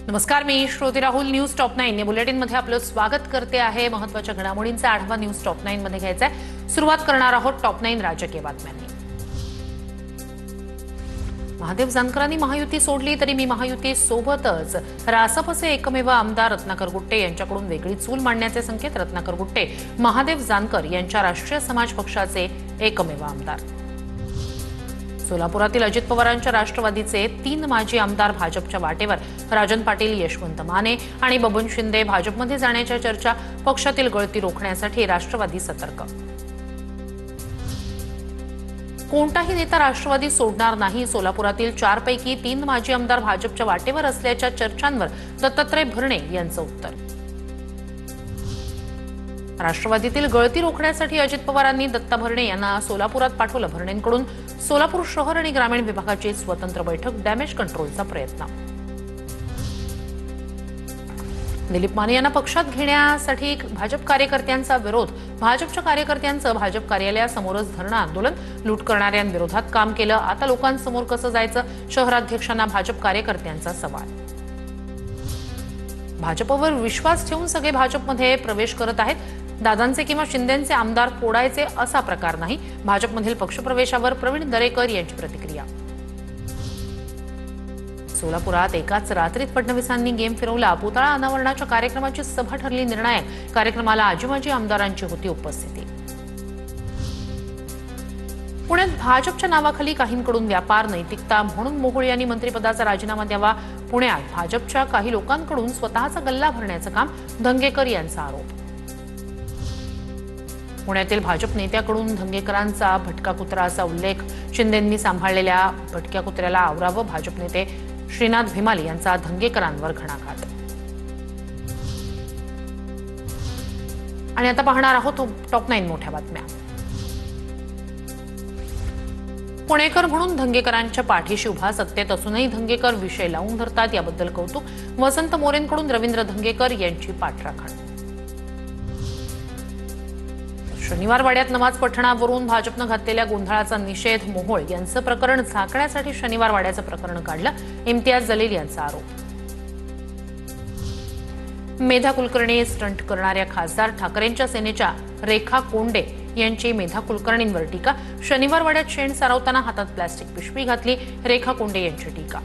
नमस्कार, मी Shroti Rahul. News top 9 या bulletin मध्ये आपलं स्वागत करते आहे. महत्त्वाच्या घडामोडींचा आढावा न्यूज टॉप 9 मध्ये घ्यायचा आहे. सुरुवात करणार आहोत टॉप 9 राजकीय बातम्यांनी. महादेव जानकरांनी महायुती सोडली तरी मी महायुती सोबतच. रासपचे एकमेव आमदार रत्नाकर गुट्टे यांच्याकडून वेगळी चूल मांडण्याचे संकेत. रत्नाकर गुट्टे महादेव जानकर यांच्या राष्ट्रीय समाज पक्षाचे एकमेव आमदार. सोलापुरातील अजित पवारांच्या राष्ट्रवादीचे 3 माजी आमदार भाजपच्या वाटेवर. राजन पाटील, यशवंत माने आणि बबन शिंदे भाजपमध्ये जाण्याच्या चर्चा. पक्षातील गळती रोखण्यासाठी राष्ट्रवादी सतर्क. कोणताही नेता राष्ट्रवादी सोडणार नाही. सोलापुरातील 4 पैकी 3 माजी आमदार भाजपच्या वाटेवर असल्याच्या चर्चांवर दत्तात्रय भरणे यांचं उत्तर. राष्ट्रवादीतील गळती रोखण्यासाठी अजित पवारांनी दत्ता भरणे यांना सोलापुरात पाठवलं. भरणेंकडून सोलापूर शहर आणि ग्रामीण विभागाची स्वतंत्र बैठक. डॅमेज कंट्रोलचा प्रयत्न. दिलीप माने यांना पक्षात घेण्यासाठी भाजप कार्यकर्त्यांचा विरोध. भाजपच्या कार्यकर्त्यांचं भाजप कार्यालयासमोरच धरणं आंदोलन. लूट करणाऱ्यांविरोधात काम केलं, आता लोकांसमोर कसं जायचं? शहराध्यक्षांना भाजप कार्यकर्त्यांचा सवाल. भाजपवर विश्वास ठेवून सगळे भाजपमध्ये प्रवेश करत आहेत. दादांचे किंवा शिंदेंचे आमदार फोडायचे असा प्रकार नाही. भाजपमधील पक्षप्रवेशावर प्रवीण दरेकर यांची प्रतिक्रिया. सोलापुरात एकाच रात्रीत फडणवीसांनी गेम फिरवला. पुतळा अनावरणाच्या कार्यक्रमाची सभा ठरली निर्णायक. कार्यक्रमाला आजी आमदारांची होती उपस्थिती. पुण्यात भाजपच्या नावाखाली काहींकडून व्यापार. नैतिकता म्हणून मोहोळ यांनी मंत्रिपदाचा राजीनामा द्यावा. पुण्यात भाजपच्या काही लोकांकडून स्वतःचा गल्ला भरण्याचं काम. धंगेकर यांचा आरोप. पुण्यातील भाजप नेत्याकडून धंगेकरांचा भटका कुत्रा उल्लेख. शिंदेंनी सांभाळलेल्या भटक्या कुत्र्याला आवरावं. भाजप नेते श्रीनाथ भिमाली यांचा धंगेकरांवर घणाघात. आणि आता पाहणार आहोत टॉप 9 मोठ्या बातम्या. पुणेकर म्हणून धंगेकरांच्या पाठीशी उभा. सत्तेत असूनही धंगेकर विषय लावून धरतात, याबद्दल कौतुक. वसंत मोरेंकडून रवींद्र धंगेकर यांची पाठराखण. शनिवार वाड्यात नमाज पठणावरून भाजपनं घातलेल्या गोंधळाचा निषेध. मोहोळ यांचं प्रकरण झाकण्यासाठी शनिवार वाड्याचं प्रकरण काढलं. इम्तियाज जलील यांचा आरोप. मेधा कुलकर्णी स्टंट करणाऱ्या खासदार. ठाकरेंच्या सेनेच्या रेखा कोंडे यांची मेधा कुलकर्णींवर टीका. शनिवार वाड्यात शेण सारवताना हातात प्लास्टिक पिशवी घातली. रेखा कोंडे यांची टीका.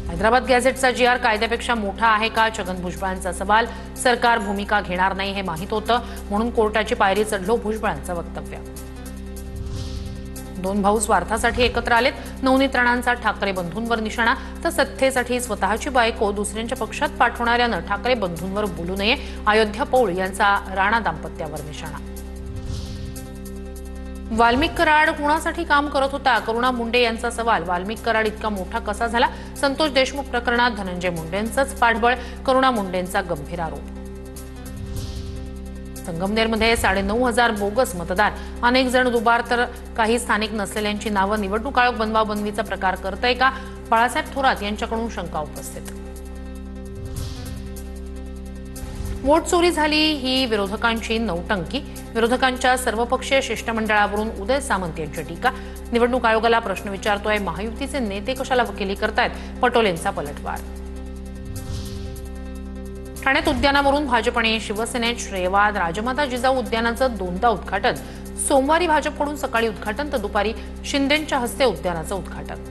हैदराबाद गॅझेटचा GR कायद्यापेक्षा मोठा आहे का? छगन भुजबळांचा सवाल. सरकार भूमिका घेणार नाही हे माहीत होतं, म्हणून कोर्टाची पायरी चढलो. भुजबळांचं वक्तव्य. 2 भाऊ स्वार्थासाठी एकत्र आलेत. नवनीत राणांचा ठाकरे बंधूंवर निशाणा. तर सत्तेसाठी स्वतःची बायको दुसऱ्यांच्या पक्षात पाठवणाऱ्यानं ठाकरे बंधूंवर बोलू नये. अयोध्या पौळ यांचा राणा दाम्पत्यावर निशाणा. वाल्मिक कराड कुणासाठी काम करत होता? करुणा मुंडे यांचा सवाल. वाल्मिक कराड इतका मोठा कसा झाला? संतोष देशमुख प्रकरणात धनंजय मुंडेंचंच पाठबळ. करुणा मुंडेंचा गंभीर आरोप. संगमनेरमध्ये 9,500 बोगस मतदार. अनेक जण दुबार तर काही स्थानिक नसलेल्यांची नावं. निवडणूक आयोग बनवाबनवीचा प्रकार करतय का? बाळासाहेब थोरात यांच्याकडून शंका उपस्थित. वोट चोरी झाली ही विरोधकांची नौटंकी. विरोधकांच्या सर्वपक्षीय शिष्टमंडळावरून उदय सामंत यांची टीका. निवडणूक आयोगाला प्रश्न विचारतोय, महायुतीचे नेते कशाला वकिली करतायत? पटोलेंचा पलटवार. ठाण्यात उद्यानावरून भाजप आणि शिवसेनेत श्रेयवाद. राजमाता जिजाऊ उद्यानाचं 2दा उद्घाटन. सोमवारी भाजपकडून सकाळी उद्घाटन तर दुपारी शिंदेंच्या हस्ते उद्यानाचं उद्घाटन.